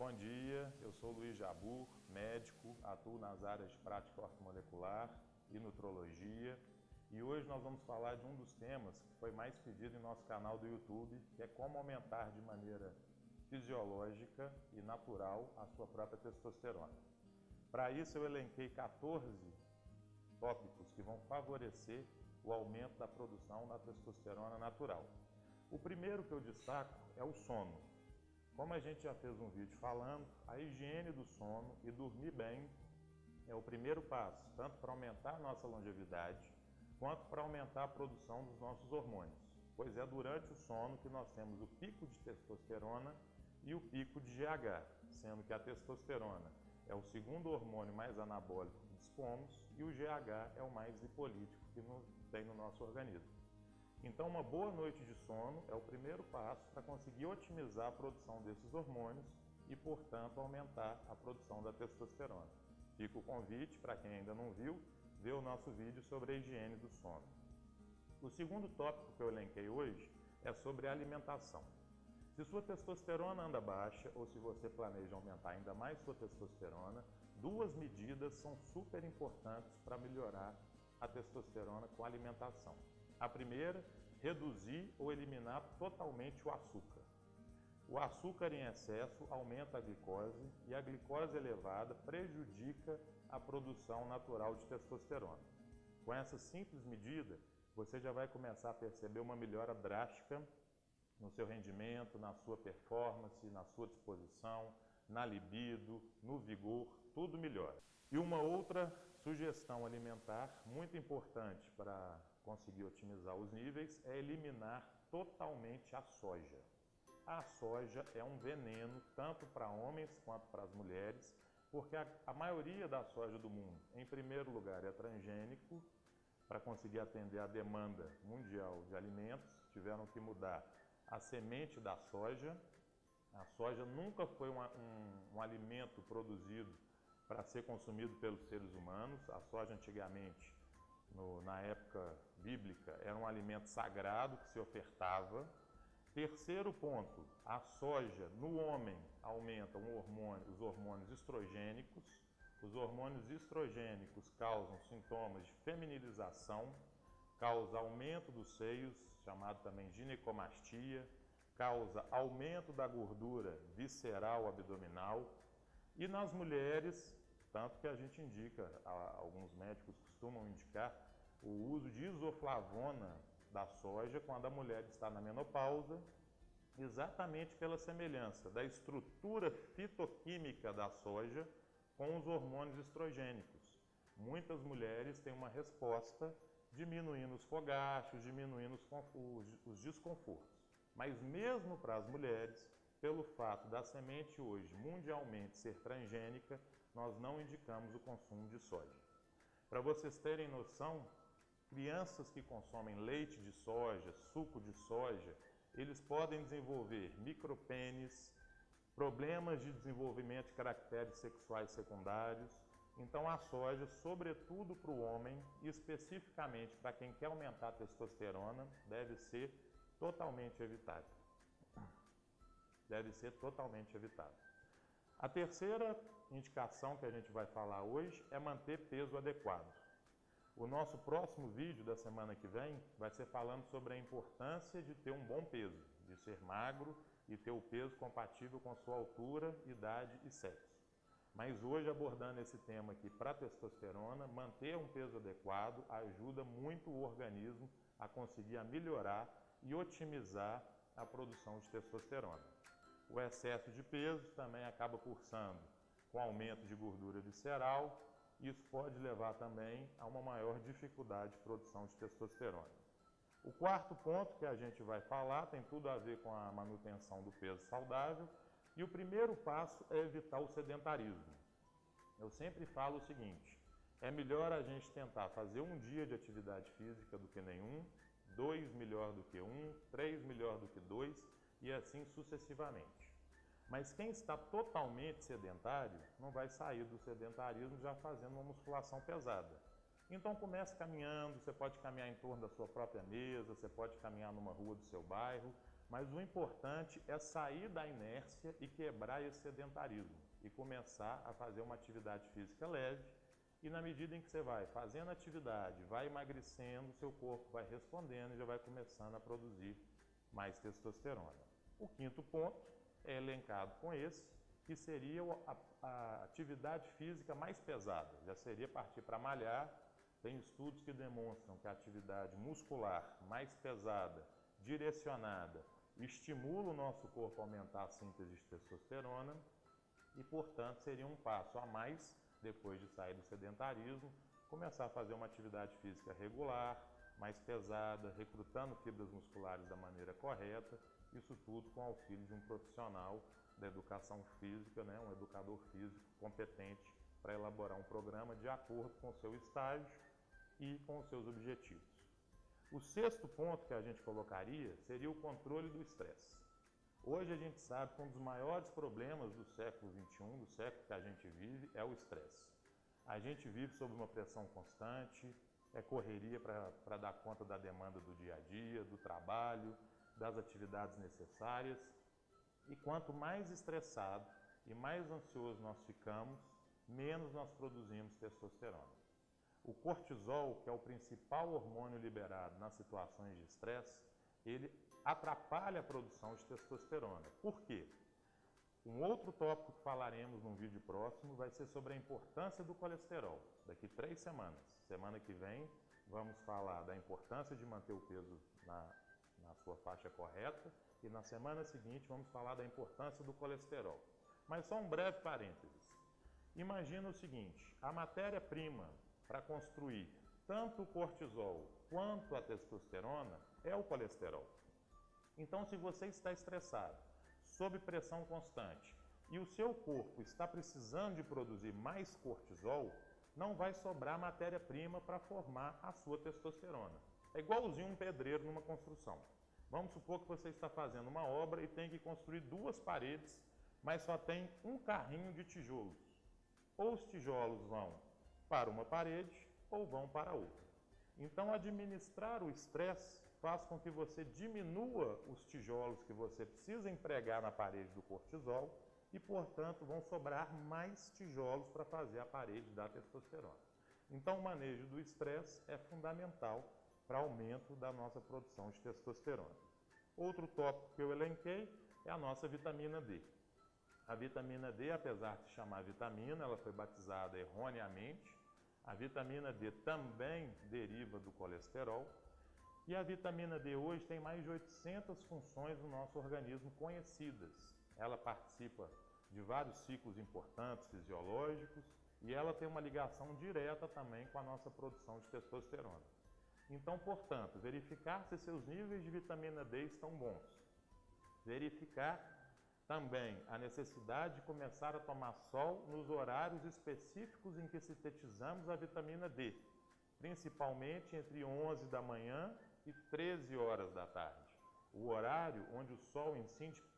Bom dia, eu sou Luiz Jabur, médico, atuo nas áreas de prática ortomolecular e nutrologia e hoje nós vamos falar de um dos temas que foi mais pedido em nosso canal do YouTube, que é como aumentar de maneira fisiológica e natural a sua própria testosterona. Para isso eu elenquei 14 tópicos que vão favorecer o aumento da produção da testosterona natural. O primeiro que eu destaco é o sono. Como a gente já fez um vídeo falando, a higiene do sono e dormir bem é o primeiro passo, tanto para aumentar a nossa longevidade, quanto para aumentar a produção dos nossos hormônios, pois é durante o sono que nós temos o pico de testosterona e o pico de GH, sendo que a testosterona é o segundo hormônio mais anabólico que dispomos e o GH é o mais lipolítico que tem no nosso organismo. Então, uma boa noite de sono é o primeiro passo para conseguir otimizar a produção desses hormônios e, portanto, aumentar a produção da testosterona. Fica o convite para quem ainda não viu, ver o nosso vídeo sobre a higiene do sono. O segundo tópico que eu elenquei hoje é sobre a alimentação. Se sua testosterona anda baixa ou se você planeja aumentar ainda mais sua testosterona, duas medidas são super importantes para melhorar a testosterona com a alimentação. A primeira, reduzir ou eliminar totalmente o açúcar. O açúcar em excesso aumenta a glicose e a glicose elevada prejudica a produção natural de testosterona. Com essa simples medida, você já vai começar a perceber uma melhora drástica no seu rendimento, na sua performance, na sua disposição, na libido, no vigor, tudo melhora. E uma outra sugestão alimentar muito importante para conseguir otimizar os níveis é eliminar totalmente a soja. A soja é um veneno tanto para homens quanto para as mulheres, porque a maioria da soja do mundo, em primeiro lugar, é transgênico. Para conseguir atender a demanda mundial de alimentos, tiveram que mudar a semente da soja. A soja nunca foi um alimento produzido para ser consumido pelos seres humanos. A soja antigamente, na época bíblica, era um alimento sagrado que se ofertava. Terceiro ponto, a soja no homem aumenta os hormônios estrogênicos. Os hormônios estrogênicos causam sintomas de feminilização, causa aumento dos seios, chamado também ginecomastia, causa aumento da gordura visceral abdominal. E nas mulheres, tanto que a gente indica, alguns médicos costumam indicar o uso de isoflavona da soja quando a mulher está na menopausa, exatamente pela semelhança da estrutura fitoquímica da soja com os hormônios estrogênicos. Muitas mulheres têm uma resposta diminuindo os fogachos, diminuindo os desconfortos. Mas mesmo para as mulheres, pelo fato da semente hoje mundialmente ser transgênica, nós não indicamos o consumo de soja. Para vocês terem noção, crianças que consomem leite de soja, suco de soja, eles podem desenvolver micropênis, problemas de desenvolvimento de caracteres sexuais secundários. Então a soja, sobretudo para o homem, e especificamente para quem quer aumentar a testosterona, deve ser totalmente evitada. Deve ser totalmente evitada. A terceira indicação que a gente vai falar hoje é manter peso adequado. O nosso próximo vídeo da semana que vem vai ser falando sobre a importância de ter um bom peso, de ser magro e ter o peso compatível com sua altura, idade e sexo. Mas hoje, abordando esse tema aqui para testosterona, manter um peso adequado ajuda muito o organismo a conseguir melhorar e otimizar a produção de testosterona. O excesso de peso também acaba cursando com aumento de gordura visceral. Isso pode levar também a uma maior dificuldade de produção de testosterona. O quarto ponto que a gente vai falar tem tudo a ver com a manutenção do peso saudável e o primeiro passo é evitar o sedentarismo. Eu sempre falo o seguinte, é melhor a gente tentar fazer um dia de atividade física do que nenhum, 2 melhor do que 1, 3 melhor do que 2 e assim sucessivamente. Mas quem está totalmente sedentário não vai sair do sedentarismo já fazendo uma musculação pesada. Então comece caminhando, você pode caminhar em torno da sua própria mesa, você pode caminhar numa rua do seu bairro, Mas o importante é sair da inércia e quebrar esse sedentarismo e começar a fazer uma atividade física leve. E na medida em que você vai fazendo atividade, vai emagrecendo, seu corpo vai respondendo e já vai começando a produzir mais testosterona. O quinto ponto é elencado com esse, que seria a atividade física mais pesada. Já seria partir para malhar. Tem estudos que demonstram que a atividade muscular mais pesada, direcionada, estimula o nosso corpo a aumentar a síntese de testosterona e, portanto, seria um passo a mais, depois de sair do sedentarismo, começar a fazer uma atividade física regular, mais pesada, recrutando fibras musculares da maneira correta, isso tudo com o auxílio de um profissional da educação física, um educador físico competente para elaborar um programa de acordo com o seu estágio e com os seus objetivos. O sexto ponto que a gente colocaria seria o controle do estresse. Hoje a gente sabe que um dos maiores problemas do século XXI, do século que a gente vive, é o estresse. A gente vive sob uma pressão constante, é correria para dar conta da demanda do dia a dia, do trabalho, das atividades necessárias. E quanto mais estressado e mais ansioso nós ficamos, menos nós produzimos testosterona. O cortisol, que é o principal hormônio liberado nas situações de estresse, ele atrapalha a produção de testosterona. Por quê? Um outro tópico que falaremos num vídeo próximo vai ser sobre a importância do colesterol. Daqui 3 semanas. Semana que vem vamos falar da importância de manter o peso na sua faixa correta e na semana seguinte vamos falar da importância do colesterol. Mas só um breve parênteses. Imagina o seguinte, a matéria-prima para construir tanto o cortisol quanto a testosterona é o colesterol. Então, se você está estressado, sob pressão constante, e o seu corpo está precisando de produzir mais cortisol, não vai sobrar matéria-prima para formar a sua testosterona. É igualzinho um pedreiro numa construção. Vamos supor que você está fazendo uma obra e tem que construir 2 paredes, mas só tem um carrinho de tijolos. Ou os tijolos vão para uma parede ou vão para outra. Então, administrar o estresse faz com que você diminua os tijolos que você precisa empregar na parede do cortisol e, portanto, vão sobrar mais tijolos para fazer a parede da testosterona. Então, o manejo do estresse é fundamental para aumento da nossa produção de testosterona. Outro tópico que eu elenquei é a nossa vitamina D. A vitamina D, apesar de se chamar vitamina, ela foi batizada erroneamente. A vitamina D também deriva do colesterol. E a vitamina D hoje tem mais de 800 funções no nosso organismo conhecidas. Ela participa de vários ciclos importantes fisiológicos e ela tem uma ligação direta também com a nossa produção de testosterona. Então, portanto, verificar se seus níveis de vitamina D estão bons. Verificar também a necessidade de começar a tomar sol nos horários específicos em que sintetizamos a vitamina D, principalmente entre 11 da manhã e 13 horas da tarde. O horário onde o sol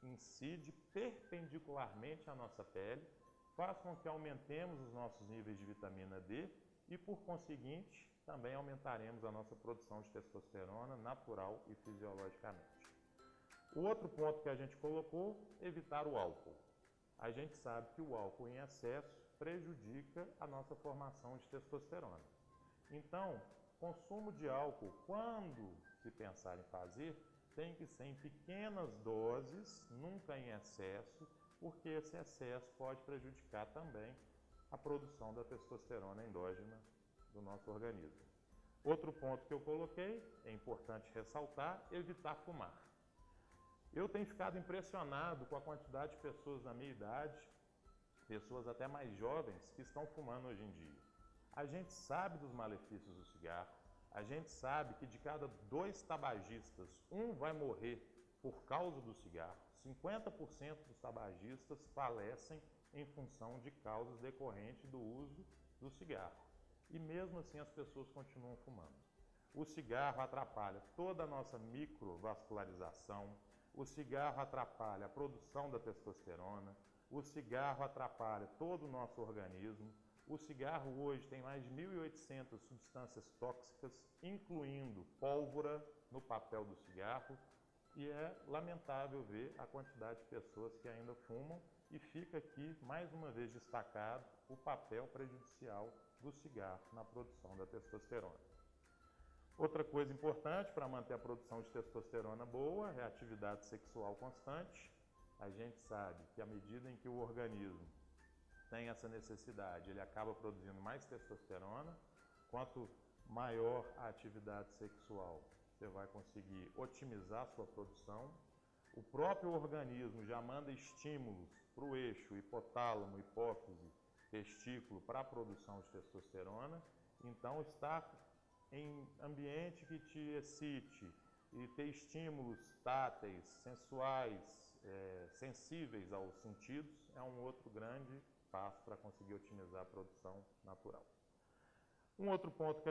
incide perpendicularmente à nossa pele faz com que aumentemos os nossos níveis de vitamina D e, por conseguinte, também aumentaremos a nossa produção de testosterona natural e fisiologicamente. O outro ponto que a gente colocou, evitar o álcool. A gente sabe que o álcool em excesso prejudica a nossa formação de testosterona. Então, consumo de álcool, quando se pensar em fazer, tem que ser em pequenas doses, nunca em excesso, porque esse excesso pode prejudicar também a produção da testosterona endógena do nosso organismo. Outro ponto que eu coloquei, é importante ressaltar, evitar fumar. Eu tenho ficado impressionado com a quantidade de pessoas da minha idade, pessoas até mais jovens, que estão fumando hoje em dia. A gente sabe dos malefícios do cigarro, a gente sabe que de cada 2 tabagistas, um vai morrer por causa do cigarro. 50% dos tabagistas falecem em função de causas decorrentes do uso do cigarro. E mesmo assim as pessoas continuam fumando. O cigarro atrapalha toda a nossa microvascularização, o cigarro atrapalha a produção da testosterona, o cigarro atrapalha todo o nosso organismo. O cigarro hoje tem mais de 1.800 substâncias tóxicas, incluindo pólvora no papel do cigarro, e é lamentável ver a quantidade de pessoas que ainda fumam, e fica aqui mais uma vez destacado o papel prejudicial do cigarro na produção da testosterona. Outra coisa importante para manter a produção de testosterona boa é a atividade sexual constante. A gente sabe que à medida em que o organismo tem essa necessidade, ele acaba produzindo mais testosterona. Quanto maior a atividade sexual, você vai conseguir otimizar a sua produção. O próprio organismo já manda estímulos para o eixo hipotálamo, hipófise, testículo para a produção de testosterona. Então, estar em ambiente que te excite e ter estímulos táteis, sensuais, sensíveis aos sentidos é um outro grande passo para conseguir otimizar a produção natural. Um outro ponto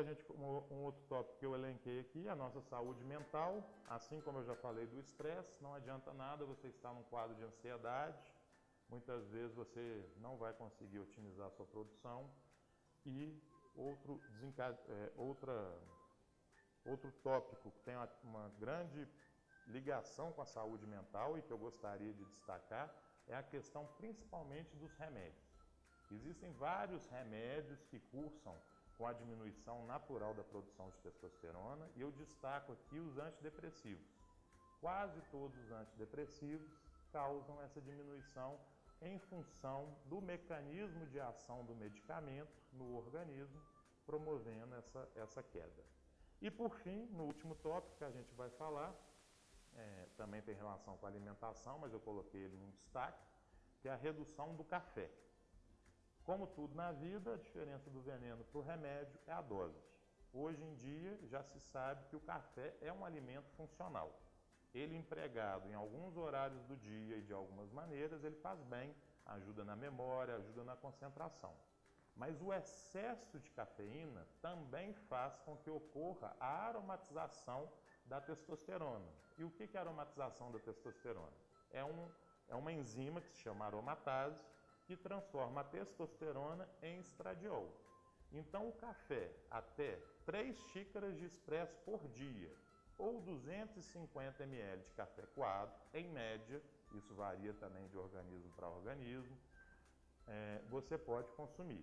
um outro tópico que eu elenquei aqui é a nossa saúde mental. Assim como eu já falei do estresse, não adianta nada você estar num quadro de ansiedade. Muitas vezes você não vai conseguir otimizar a sua produção. E outro tópico que tem uma grande ligação com a saúde mental e que eu gostaria de destacar é a questão principalmente dos remédios. Existem vários remédios que cursam com a diminuição natural da produção de testosterona, e eu destaco aqui os antidepressivos. Quase todos os antidepressivos causam essa diminuição em função do mecanismo de ação do medicamento no organismo, promovendo essa queda. E por fim, no último tópico que a gente vai falar, também tem relação com a alimentação, mas eu coloquei ele em destaque, que é a redução do café. Como tudo na vida, a diferença do veneno para o remédio é a dose. Hoje em dia, já se sabe que o café é um alimento funcional. Ele empregado em alguns horários do dia e de algumas maneiras, ele faz bem, ajuda na memória, ajuda na concentração. Mas o excesso de cafeína também faz com que ocorra a aromatização da testosterona. E o que é a aromatização da testosterona? É uma enzima que se chama aromatase, que transforma a testosterona em estradiol. Então, o café, até 3 xícaras de expresso por dia, ou 250 ml de café coado, em média, isso varia também de organismo para organismo, você pode consumir.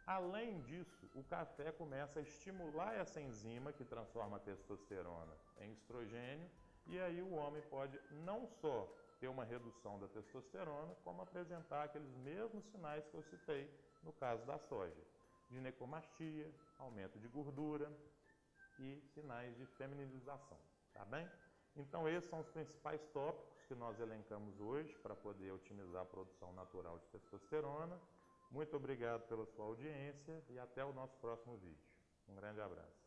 Além disso, o café começa a estimular essa enzima que transforma a testosterona em estrogênio, e aí o homem pode não só ter uma redução da testosterona, como apresentar aqueles mesmos sinais que eu citei no caso da soja: ginecomastia, aumento de gordura e sinais de feminilização, tá bem? Então esses são os principais tópicos que nós elencamos hoje para poder otimizar a produção natural de testosterona. Muito obrigado pela sua audiência e até o nosso próximo vídeo. Um grande abraço.